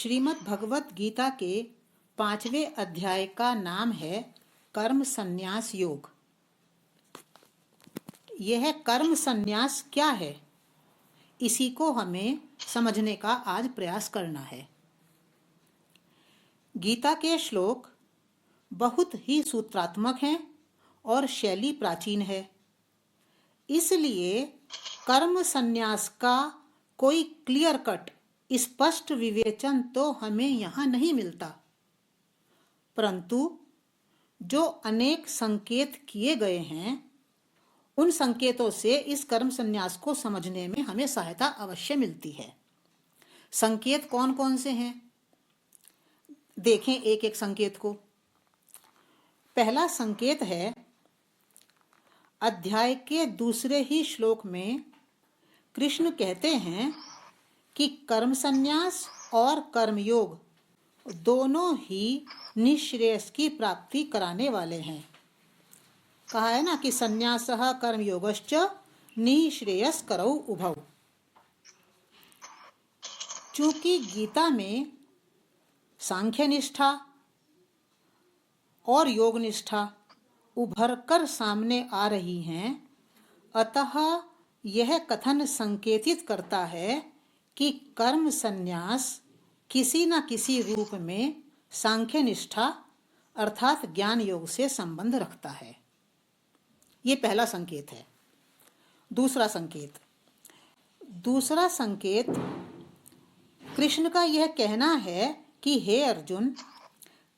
श्रीमद् भगवत गीता के 5वें अध्याय का नाम है कर्म संन्यास योग। यह कर्म संन्यास क्या है, इसी को हमें समझने का आज प्रयास करना है। गीता के श्लोक बहुत ही सूत्रात्मक हैं और शैली प्राचीन है, इसलिए कर्म संन्यास का कोई क्लियर कट स्पष्ट विवेचन तो हमें यहाँ नहीं मिलता, परंतु जो अनेक संकेत किए गए हैं उन संकेतों से इस कर्म संन्यास को समझने में हमें सहायता अवश्य मिलती है। संकेत कौन कौन से हैं, देखें एक एक संकेत को। पहला संकेत है, अध्याय के दूसरे ही श्लोक में कृष्ण कहते हैं कि कर्म संन्यास और कर्मयोग दोनों ही निःश्रेयस की प्राप्ति कराने वाले हैं। कहा है ना कि संन्यासः कर्मयोगश्च निःश्रेयस करौ उभौ। चूंकि गीता में सांख्य निष्ठा और योग निष्ठा उभर कर सामने आ रही हैं, अतः यह कथन संकेतित करता है कि कर्म संन्यास किसी न किसी रूप में सांख्य निष्ठा अर्थात ज्ञान योग से संबंध रखता है। ये पहला संकेत है। दूसरा संकेत कृष्ण का यह कहना है कि हे अर्जुन,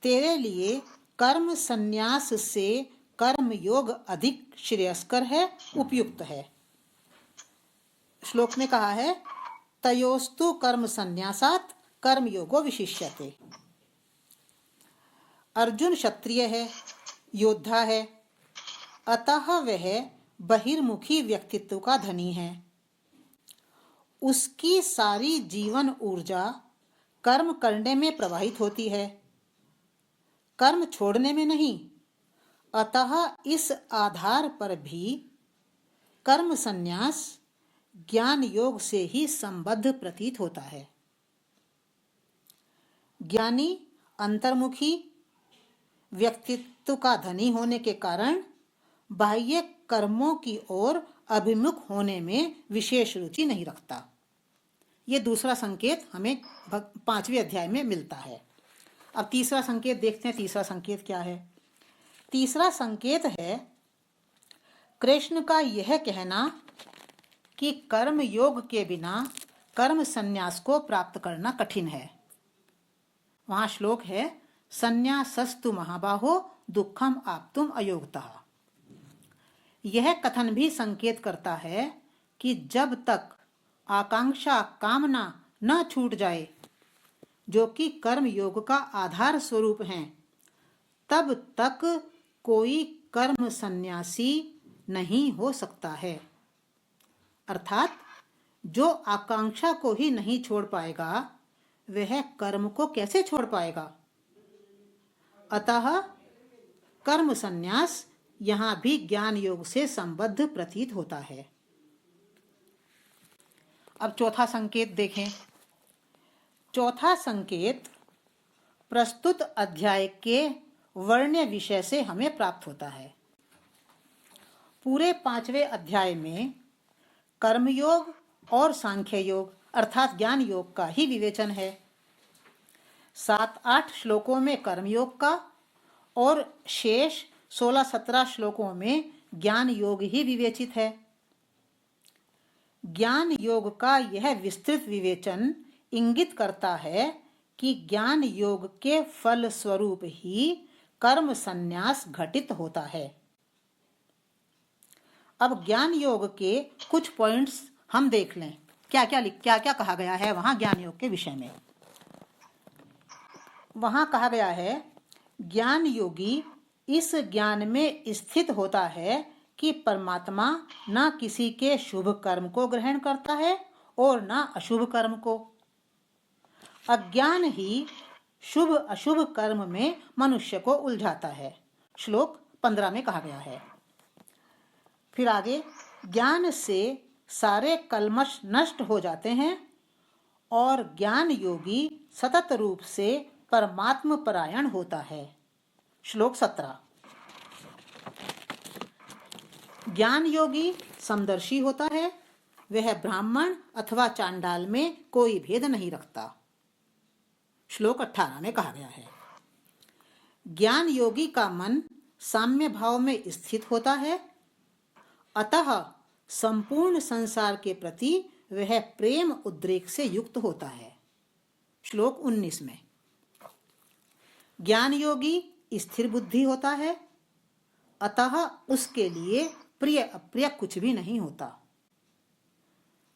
तेरे लिए कर्म संन्यास से कर्म योग अधिक श्रेयस्कर है, उपयुक्त है। श्लोक में कहा है, तयोस्तु कर्म संन्यासात् कर्म योगो विशिष्यते। अर्जुन क्षत्रिय है, योद्धा है, अतः वह बहिर्मुखी व्यक्तित्व का धनी है। उसकी सारी जीवन ऊर्जा कर्म करने में प्रवाहित होती है, कर्म छोड़ने में नहीं। अतः इस आधार पर भी कर्म संन्यास ज्ञान योग से ही संबद्ध प्रतीत होता है। ज्ञानी अंतर्मुखी व्यक्तित्व का धनी होने के कारण बाह्य कर्मों की ओर अभिमुख होने में विशेष रुचि नहीं रखता। ये दूसरा संकेत हमें 5वें अध्याय में मिलता है। अब तीसरा संकेत देखते हैं। तीसरा संकेत क्या है? तीसरा संकेत है कृष्ण का यह कहना कि कर्म योग के बिना कर्म संन्यास को प्राप्त करना कठिन है। वहां श्लोक है, संन्यासस्तु महाबाहो दुखम आप्तुम अयोगतः। यह कथन भी संकेत करता है कि जब तक आकांक्षा कामना न छूट जाए, जो कि कर्म योग का आधार स्वरूप हैं, तब तक कोई कर्म संन्यासी नहीं हो सकता है। अर्थात जो आकांक्षा को ही नहीं छोड़ पाएगा, वह कर्म को कैसे छोड़ पाएगा? अतः कर्म संन्यास यहाँ भी ज्ञान योग से संबद्ध प्रतीत होता है। अब चौथा संकेत देखें। चौथा संकेत प्रस्तुत अध्याय के वर्ण्य विषय से हमें प्राप्त होता है। पूरे 5वें अध्याय में कर्मयोग और सांख्य योग अर्थात ज्ञान योग का ही विवेचन है। 7-8 श्लोकों में कर्मयोग का और शेष 16-17 श्लोकों में ज्ञान योग ही विवेचित है। ज्ञान योग का यह विस्तृत विवेचन इंगित करता है कि ज्ञान योग के फल स्वरूप ही कर्म संन्यास घटित होता है। अब ज्ञान योग के कुछ पॉइंट्स हम देख लें। क्या क्या कहा गया है वहां ज्ञान योग के विषय में। वहां कहा गया है, ज्ञान योगी इस ज्ञान में स्थित होता है कि परमात्मा न किसी के शुभ कर्म को ग्रहण करता है और न अशुभ कर्म को। अज्ञान ही शुभ अशुभ कर्म में मनुष्य को उलझाता है। श्लोक 15 में कहा गया है। फिर आगे, ज्ञान से सारे कल्मश नष्ट हो जाते हैं और ज्ञान योगी सतत रूप से परमात्म परायण होता है। श्लोक 17। ज्ञान योगी समदर्शी होता है, वह ब्राह्मण अथवा चांडाल में कोई भेद नहीं रखता। श्लोक 18 में कहा गया है, ज्ञान योगी का मन साम्य भाव में स्थित होता है, अतः संपूर्ण संसार के प्रति वह प्रेम उद्रेक से युक्त होता है। श्लोक 19 में, ज्ञान योगी स्थिर बुद्धि होता है, अतः उसके लिए प्रिय अप्रिय कुछ भी नहीं होता।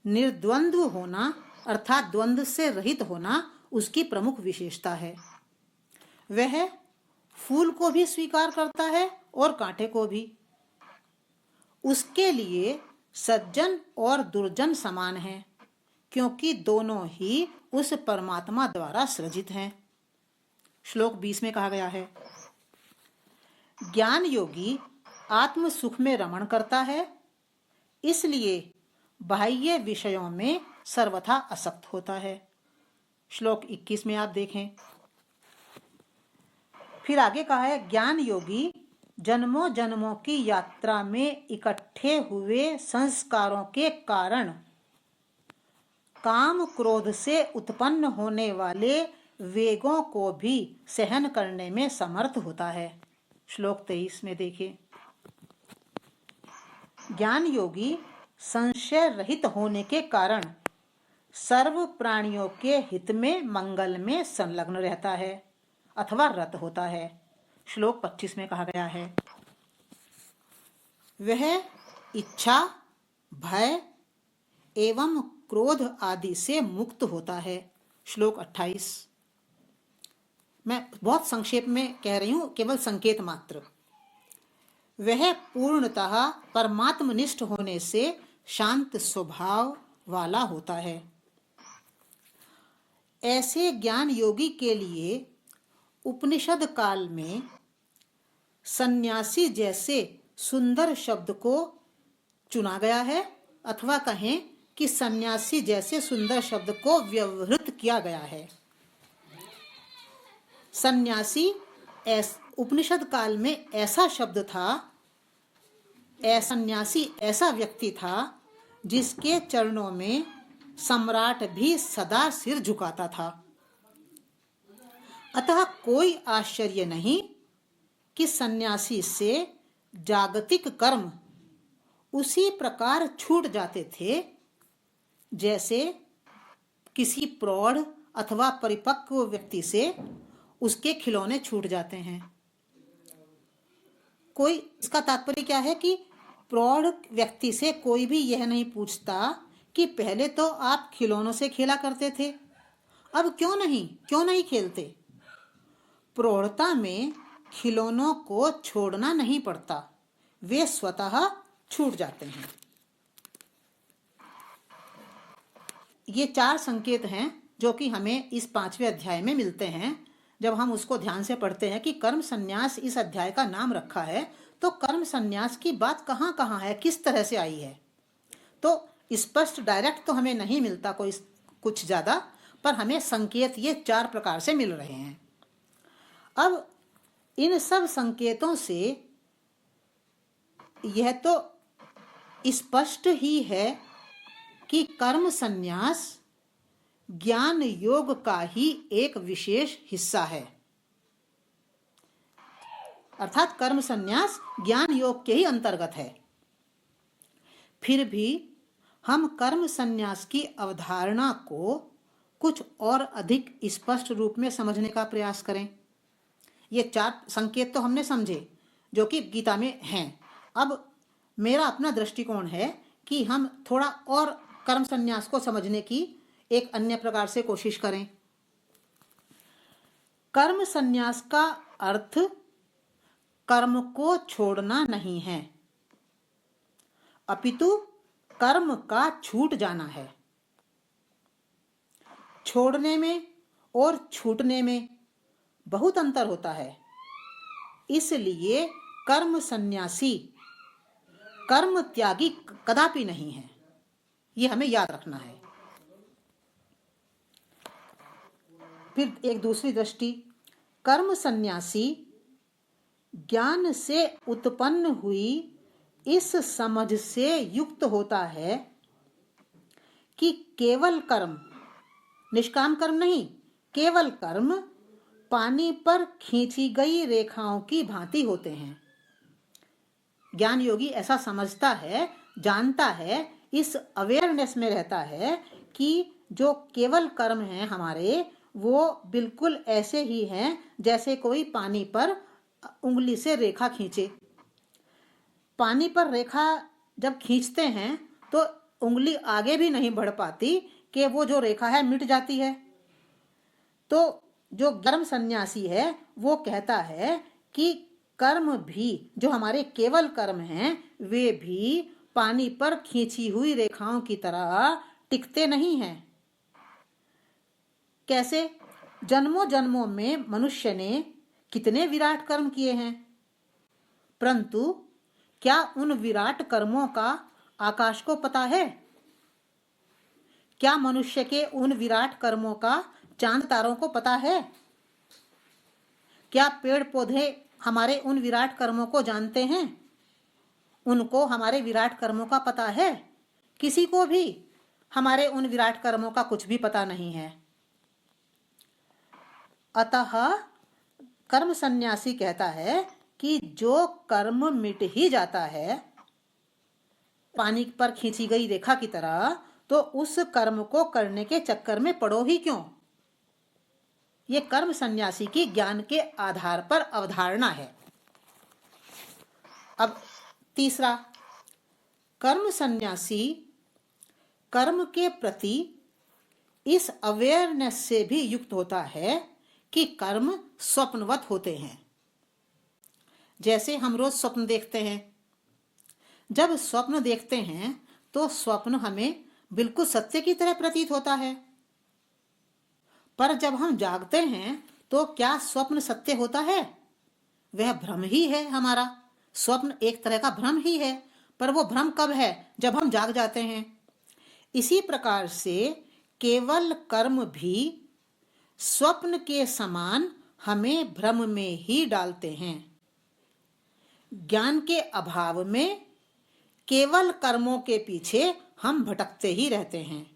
निर्द्वंद्व होना अर्थात द्वंद्व से रहित होना उसकी प्रमुख विशेषता है। वह फूल को भी स्वीकार करता है और कांटे को भी। उसके लिए सज्जन और दुर्जन समान हैं, क्योंकि दोनों ही उस परमात्मा द्वारा सृजित हैं। श्लोक 20 में कहा गया है, ज्ञान योगी आत्म सुख में रमण करता है, इसलिए बाह्य विषयों में सर्वथा असक्त होता है। श्लोक 21 में आप देखें, फिर आगे कहा है, ज्ञान योगी जन्मों जन्मों की यात्रा में इकट्ठे हुए संस्कारों के कारण काम क्रोध से उत्पन्न होने वाले वेगों को भी सहन करने में समर्थ होता है। श्लोक 23 में देखिए, ज्ञान योगी संशय रहित होने के कारण सर्व प्राणियों के हित में मंगल में संलग्न रहता है अथवा रत होता है। श्लोक 25 में कहा गया है, वह इच्छा, भय एवं क्रोध आदि से मुक्त होता है। श्लोक 28। मैं बहुत संक्षेप में कह रही हूं, केवल संकेत मात्र। वह पूर्णतः परमात्मनिष्ठ होने से शांत स्वभाव वाला होता है। ऐसे ज्ञान योगी के लिए उपनिषद काल में सन्यासी जैसे सुंदर शब्द को चुना गया है, अथवा कहें कि सन्यासी जैसे सुंदर शब्द को व्यवहृत किया गया है। सन्यासी उपनिषद काल में ऐसा शब्द था, सन्यासी ऐसा व्यक्ति था जिसके चरणों में सम्राट भी सदा सिर झुकाता था। अतः कोई आश्चर्य नहीं कि सन्यासी से जागतिक कर्म उसी प्रकार छूट जाते थे जैसे किसी प्रौढ़ अथवा परिपक्व व्यक्ति से उसके खिलौने छूट जाते हैं। कोई, इसका तात्पर्य क्या है कि प्रौढ़ व्यक्ति से कोई भी यह नहीं पूछता कि पहले तो आप खिलौनों से खेला करते थे, अब क्यों नहीं खेलते। प्रौढ़ता में खिलौनों को छोड़ना नहीं पड़ता, वे स्वतः छूट जाते हैं। ये 4 संकेत हैं जो कि हमें इस 5वें अध्याय में मिलते हैं। जब हम उसको ध्यान से पढ़ते हैं कि कर्म संन्यास इस अध्याय का नाम रखा है, तो कर्म संन्यास की बात कहाँ कहाँ है, किस तरह से आई है, तो स्पष्ट डायरेक्ट तो हमें नहीं मिलता कोई कुछ ज़्यादा, पर हमें संकेत ये 4 प्रकार से मिल रहे हैं। अब इन सब संकेतों से यह तो स्पष्ट ही है कि कर्म संन्यास ज्ञान योग का ही एक विशेष हिस्सा है, अर्थात कर्म संन्यास ज्ञान योग के ही अंतर्गत है। फिर भी हम कर्म संन्यास की अवधारणा को कुछ और अधिक स्पष्ट रूप में समझने का प्रयास करें। ये 4 संकेत तो हमने समझे जो कि गीता में हैं। अब मेरा अपना दृष्टिकोण है कि हम थोड़ा और कर्म संन्यास को समझने की एक अन्य प्रकार से कोशिश करें। कर्म संन्यास का अर्थ कर्म को छोड़ना नहीं है, अपितु कर्म का छूट जाना है। छोड़ने में और छूटने में बहुत अंतर होता है, इसलिए कर्म संन्यासी कर्म त्यागी कदापि नहीं है, ये हमें याद रखना है। फिर एक दूसरी दृष्टि, कर्म सन्यासी ज्ञान से उत्पन्न हुई इस समझ से युक्त होता है कि केवल कर्म, निष्काम कर्म नहीं, केवल कर्म पानी पर खींची गई रेखाओं की भांति होते हैं। ज्ञान योगी ऐसा समझता है, जानता है, इस अवेयरनेस में रहता है कि जो केवल कर्म हैं हमारे, वो बिल्कुल ऐसे ही हैं जैसे कोई पानी पर उंगली से रेखा खींचे। पानी पर रेखा जब खींचते हैं तो उंगली आगे भी नहीं बढ़ पाती कि वो जो रेखा है मिट जाती है। तो जो कर्म सन्यासी है वो कहता है कि कर्म भी, जो हमारे केवल कर्म हैं, वे भी पानी पर खींची हुई रेखाओं की तरह टिकते नहीं हैं। कैसे? जन्मों जन्मों में मनुष्य ने कितने विराट कर्म किए हैं, परंतु क्या उन विराट कर्मों का आकाश को पता है? क्या मनुष्य के उन विराट कर्मों का चांद तारों को पता है? क्या पेड़ पौधे हमारे उन विराट कर्मों को जानते हैं? उनको हमारे विराट कर्मों का पता है? किसी को भी हमारे उन विराट कर्मों का कुछ भी पता नहीं है। अतः कर्म सन्यासी कहता है कि जो कर्म मिट ही जाता है पानी पर खींची गई रेखा की तरह, तो उस कर्म को करने के चक्कर में पड़ो ही क्यों। ये कर्म सन्यासी की ज्ञान के आधार पर अवधारणा है। अब तीसरा, कर्म सन्यासी कर्म के प्रति इस अवेयरनेस से भी युक्त होता है कि कर्म स्वप्नवत होते हैं। जैसे हम रोज स्वप्न देखते हैं, जब स्वप्न देखते हैं तो स्वप्न हमें बिल्कुल सत्य की तरह प्रतीत होता है, पर जब हम जागते हैं तो क्या स्वप्न सत्य होता है? वह भ्रम ही है हमारा। स्वप्न एक तरह का भ्रम ही है, पर वो भ्रम कब है? जब हम जाग जाते हैं। इसी प्रकार से केवल कर्म भी स्वप्न के समान हमें भ्रम में ही डालते हैं। ज्ञान के अभाव में केवल कर्मों के पीछे हम भटकते ही रहते हैं।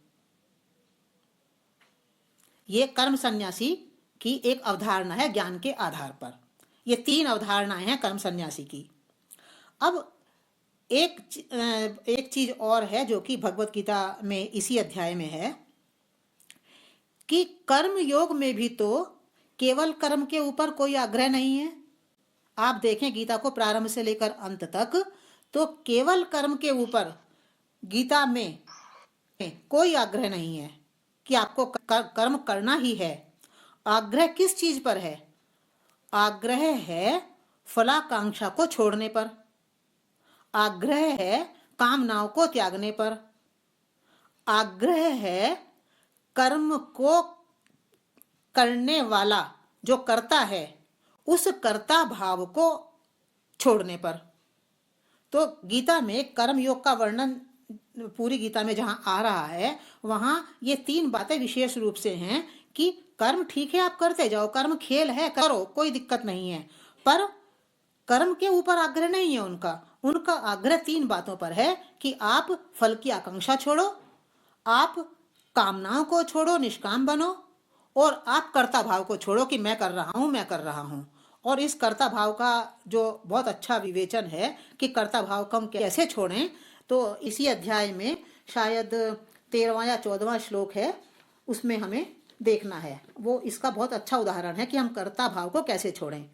ये कर्म सन्यासी की एक अवधारणा है ज्ञान के आधार पर। ये 3 अवधारणाएं हैं कर्म सन्यासी की। अब एक चीज और है जो कि भगवत गीता में इसी अध्याय में है कि कर्म योग में भी तो केवल कर्म के ऊपर कोई आग्रह नहीं है। आप देखें गीता को प्रारंभ से लेकर अंत तक, तो केवल कर्म के ऊपर गीता में कोई आग्रह नहीं है कि आपको कर्म करना ही है। आग्रह किस चीज पर है? आग्रह है फलाकांक्षा को छोड़ने पर, आग्रह है कामनाओं को त्यागने पर, आग्रह है कर्म को करने वाला जो करता है उस कर्ता भाव को छोड़ने पर। तो गीता में कर्म योग का वर्णन पूरी गीता में जहां आ रहा है, वहां ये 3 बातें विशेष रूप से हैं कि कर्म ठीक है आप करते जाओ, कर्म खेल है करो, कोई दिक्कत नहीं है, पर कर्म के ऊपर आग्रह नहीं है उनका आग्रह 3 बातों पर है कि आप फल की आकांक्षा छोड़ो, आप कामनाओं को छोड़ो, निष्काम बनो, और आप कर्ता भाव को छोड़ो कि मैं कर रहा हूँ। और इस कर्ता भाव का जो बहुत अच्छा विवेचन है कि कर्ता भाव को हम कैसे छोड़ें, तो इसी अध्याय में शायद 13वां या 14वां श्लोक है, उसमें हमें देखना है। वो इसका बहुत अच्छा उदाहरण है कि हम कर्ता भाव को कैसे छोड़ें।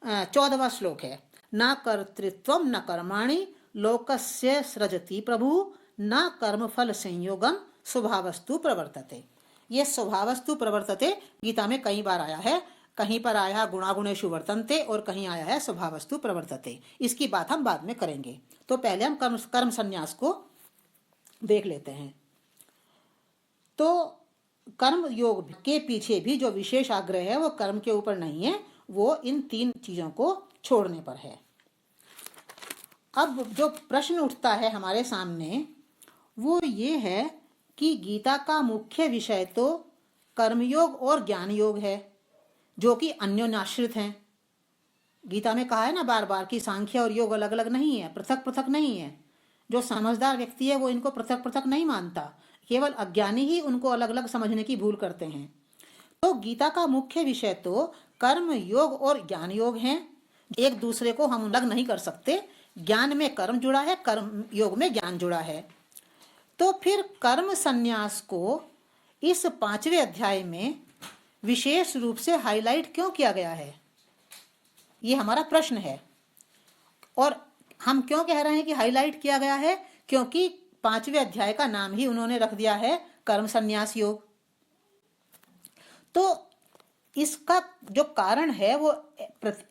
14वां श्लोक है, न कर्तृत्वम न कर्माणि लोकस्य सृजति प्रभु न कर्म फल संयोगम स्वभावस्तु प्रवर्तते। ये स्वभावस्तु प्रवर्तते गीता में कई बार आया है। कहीं पर आया है गुणागुणेषु वर्तन्ते और कहीं आया है स्वभावस्तु प्रवर्तते। इसकी बात हम बाद में करेंगे। तो पहले हम कर्म संन्यास को देख लेते हैं। तो कर्म योग के पीछे भी जो विशेष आग्रह है वो कर्म के ऊपर नहीं है, वो इन 3 चीजों को छोड़ने पर है। अब जो प्रश्न उठता है हमारे सामने वो ये है कि गीता का मुख्य विषय तो कर्मयोग और ज्ञान योग है, जो कि अन्योन्याश्रित हैं। गीता में कहा है ना बार बार कि सांख्य और योग अलग अलग नहीं है, पृथक पृथक नहीं है। जो समझदार व्यक्ति है वो इनको पृथक पृथक नहीं मानता, केवल अज्ञानी ही उनको अलग अलग समझने की भूल करते हैं। तो गीता का मुख्य विषय तो कर्म योग और ज्ञान योग हैं। एक दूसरे को हम अलग नहीं कर सकते। ज्ञान में कर्म जुड़ा है, कर्म योग में ज्ञान जुड़ा है। तो फिर कर्म संन्यास को इस 5वें अध्याय में विशेष रूप से हाईलाइट क्यों किया गया है, ये हमारा प्रश्न है। और हम क्यों कह रहे हैं कि हाईलाइट किया गया है? क्योंकि 5वें अध्याय का नाम ही उन्होंने रख दिया है कर्म संन्यास योग। तो इसका जो कारण है वो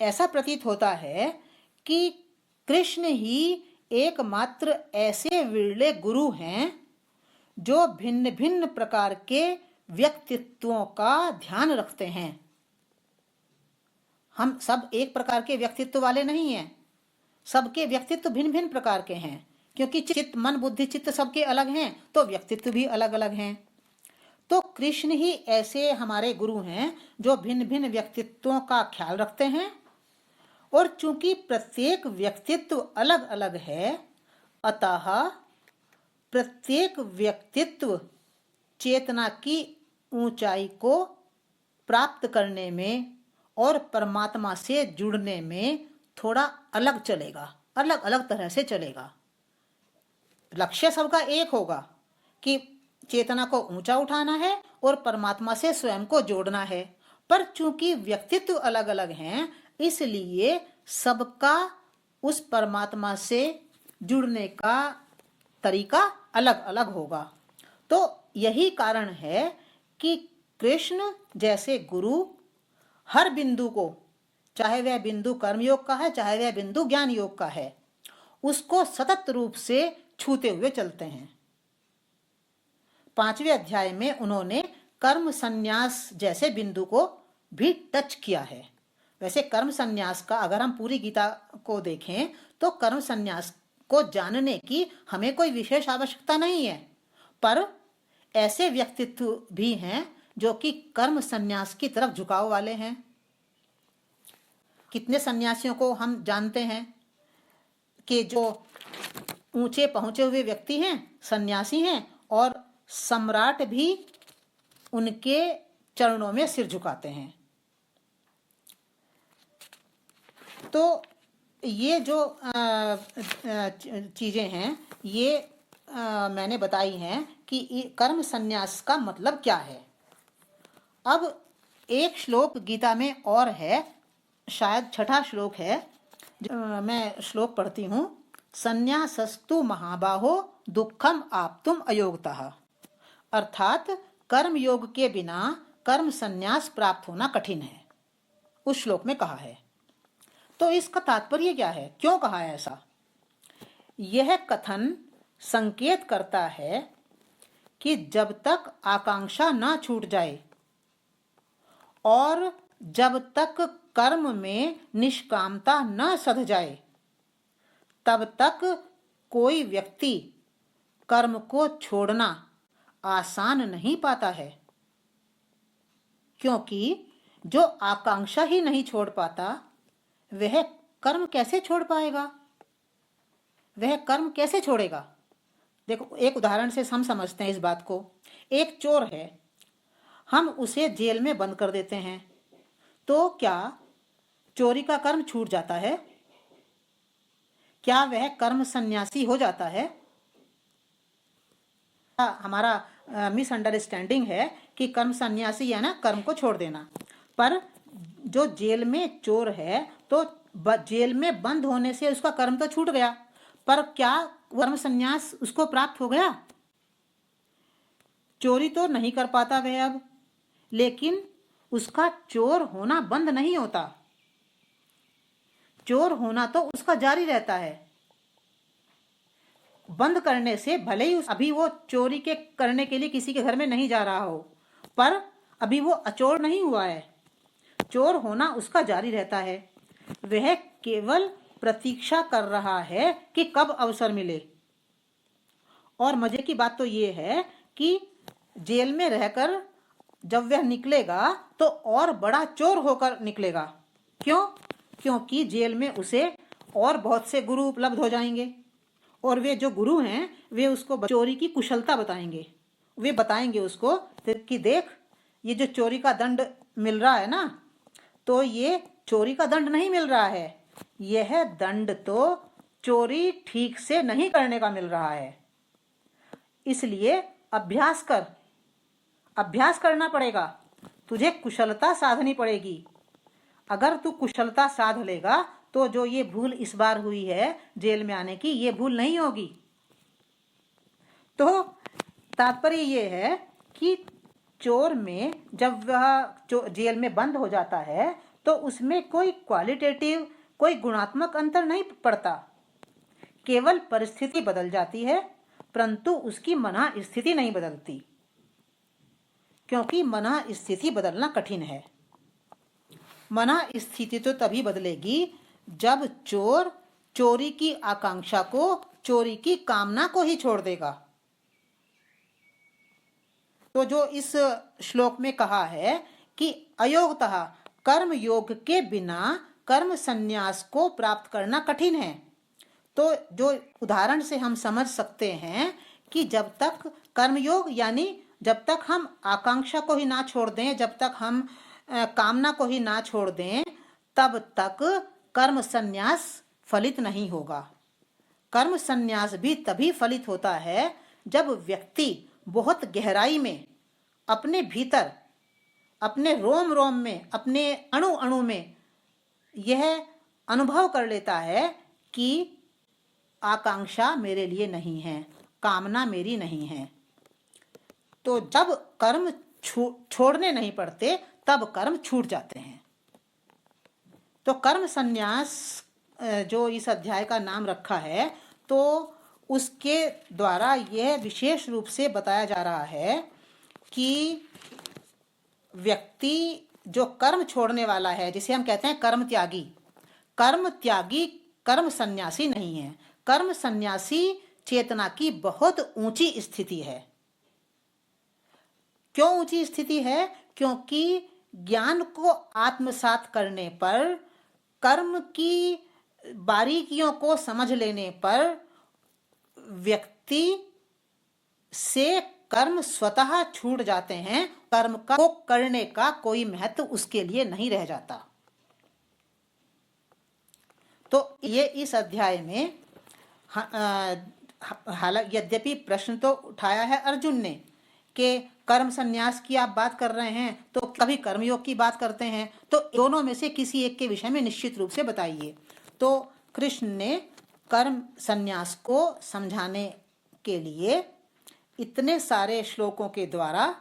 ऐसा प्रतीत होता है कि कृष्ण ही एकमात्र ऐसे विरले गुरु हैं जो भिन्न भिन्न प्रकार के व्यक्तित्वों का ध्यान रखते हैं। हम सब एक प्रकार के व्यक्तित्व वाले नहीं हैं, सबके व्यक्तित्व भिन्न भिन्न प्रकार के हैं। क्योंकि चित्त, मन, बुद्धि, चित्त सबके अलग हैं, तो व्यक्तित्व भी अलग अलग हैं। तो कृष्ण ही ऐसे हमारे गुरु हैं जो भिन्न भिन्न व्यक्तित्वों का ख्याल रखते हैं। और चूंकि प्रत्येक व्यक्तित्व अलग अलग है, अतः प्रत्येक व्यक्तित्व चेतना की ऊंचाई को प्राप्त करने में और परमात्मा से जुड़ने में थोड़ा अलग चलेगा, अलग अलग तरह से चलेगा। लक्ष्य सबका एक होगा कि चेतना को ऊंचा उठाना है और परमात्मा से स्वयं को जोड़ना है। पर चूंकि व्यक्तित्व अलग अलग हैं, इसलिए सबका उस परमात्मा से जुड़ने का तरीका अलग अलग होगा। तो यही कारण है कि कृष्ण जैसे गुरु हर बिंदु को, चाहे वह बिंदु कर्मयोग का है, चाहे वह बिंदु ज्ञान योग का है, उसको सतत रूप से छूते हुए चलते हैं। 5वें अध्याय में उन्होंने कर्म संन्यास जैसे बिंदु को भी टच किया है। वैसे कर्म संन्यास का अगर हम पूरी गीता को देखें तो कर्म संन्यास को जानने की हमें कोई विशेष आवश्यकता नहीं है। पर ऐसे व्यक्तित्व भी हैं जो कि कर्म संन्यास की तरफ झुकाव वाले हैं। कितने सन्यासियों को हम जानते हैं कि जो ऊंचे पहुंचे हुए व्यक्ति हैं, सन्यासी हैं, और सम्राट भी उनके चरणों में सिर झुकाते हैं। तो ये जो चीजें हैं ये मैंने बताई हैं कि कर्म संन्यास का मतलब क्या है। अब एक श्लोक गीता में और है, शायद 6ठा श्लोक है, मैं श्लोक पढ़ती हूँ। संन्यासस्तु महाबाहो दुखम आप्तुम अयोगतः। अर्थात कर्म योग के बिना कर्म संन्यास प्राप्त होना कठिन है, उस श्लोक में कहा है। तो इसका तात्पर्य क्या है, क्यों कहा है ऐसा? यह कथन संकेत करता है कि जब तक आकांक्षा ना छूट जाए और जब तक कर्म में निष्कामता न सध जाए, तब तक कोई व्यक्ति कर्म को छोड़ना आसान नहीं पाता है। क्योंकि जो आकांक्षा ही नहीं छोड़ पाता, वह कर्म कैसे छोड़ पाएगा? वह कर्म कैसे छोड़ेगा? देखो, एक उदाहरण से हम समझते हैं इस बात को। एक चोर है, हम उसे जेल में बंद कर देते हैं, तो क्या चोरी का कर्म छूट जाता है? क्या वह कर्म सन्यासी हो जाता है? हमारा मिसअंडरस्टैंडिंग है कि कर्म सन्यासी है ना कर्म को छोड़ देना। पर जो जेल में चोर है तो जेल में बंद होने से उसका कर्म तो छूट गया, पर क्या कर्म संन्यास उसको प्राप्त हो गया? चोरी तो नहीं कर पाता वह अब, लेकिन उसका चोर होना बंद नहीं होता। चोर होना तो उसका जारी रहता है। बंद करने से भले ही अभी वो चोरी के करने के लिए किसी के घर में नहीं जा रहा हो, पर अभी वो अचोर नहीं हुआ है। चोर होना उसका जारी रहता है। वह केवल प्रतीक्षा कर रहा है कि कब अवसर मिले। और मजे की बात तो ये है कि जेल में रहकर जब वह निकलेगा तो और बड़ा चोर होकर निकलेगा। क्यों? क्योंकि जेल में उसे और बहुत से गुरु उपलब्ध हो जाएंगे, और वे जो गुरु हैं वे उसको चोरी की कुशलता बताएंगे। वे बताएंगे उसको कि देख, ये जो चोरी का दंड मिल रहा है ना, तो ये चोरी का दंड नहीं मिल रहा है, यह दंड तो चोरी ठीक से नहीं करने का मिल रहा है। इसलिए अभ्यास कर, अभ्यास करना पड़ेगा, तुझे कुशलता साधनी पड़ेगी। अगर तू कुशलता साध लेगा तो जो ये भूल इस बार हुई है जेल में आने की, ये भूल नहीं होगी। तो तात्पर्य ये है कि चोर में जब वह जेल में बंद हो जाता है तो उसमें कोई क्वालिटेटिव, कोई गुणात्मक अंतर नहीं पड़ता, केवल परिस्थिति बदल जाती है, परंतु उसकी मना स्थिति नहीं बदलती, क्योंकि मना स्थिति बदलना कठिन है। मना स्थिति तो तभी बदलेगी जब चोर चोरी की आकांक्षा को, चोरी की कामना को ही छोड़ देगा। तो जो इस श्लोक में कहा है कि अयोगतः, कर्म योग के बिना कर्म संन्यास को प्राप्त करना कठिन है, तो जो उदाहरण से हम समझ सकते हैं कि जब तक कर्मयोग, यानी जब तक हम आकांक्षा को ही ना छोड़ दें, जब तक हम कामना को ही ना छोड़ दें, तब तक कर्म संन्यास फलित नहीं होगा। कर्म संन्यास भी तभी फलित होता है जब व्यक्ति बहुत गहराई में, अपने भीतर, अपने रोम रोम में, अपने अणु अणु में यह अनुभव कर लेता है कि आकांक्षा मेरे लिए नहीं है, कामना मेरी नहीं है। तो जब कर्म छोड़ने नहीं पड़ते तब कर्म छूट जाते हैं। तो कर्म संन्यास जो इस अध्याय का नाम रखा है, तो उसके द्वारा यह विशेष रूप से बताया जा रहा है कि व्यक्ति जो कर्म छोड़ने वाला है, जिसे हम कहते हैं कर्म त्यागी, कर्म त्यागी कर्म सन्यासी नहीं है। कर्म सन्यासी चेतना की बहुत ऊंची स्थिति है। क्यों ऊंची स्थिति है? क्योंकि ज्ञान को आत्मसात करने पर, कर्म की बारीकियों को समझ लेने पर व्यक्ति से कर्म स्वतः छूट जाते हैं, कर्म को करने का कोई महत्व उसके लिए नहीं रह जाता। तो ये इस अध्याय में हालांकि यद्यपि प्रश्न तो उठाया है अर्जुन ने कि कर्म संन्यास की आप बात कर रहे हैं तो कभी कर्मयोग की बात करते हैं, तो दोनों में से किसी एक के विषय में निश्चित रूप से बताइए। तो कृष्ण ने कर्म संन्यास को समझाने के लिए इतने सारे श्लोकों के द्वारा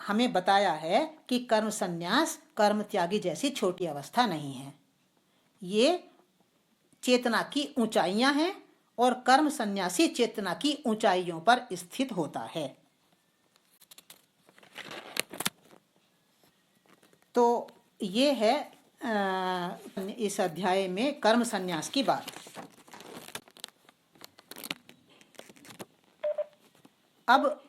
हमें बताया है कि कर्म संन्यास कर्म त्यागी जैसी छोटी अवस्था नहीं है। ये चेतना की ऊंचाइयां हैं और कर्म संन्यासी चेतना की ऊंचाइयों पर स्थित होता है। तो ये है इस अध्याय में कर्म संन्यास की बात। अब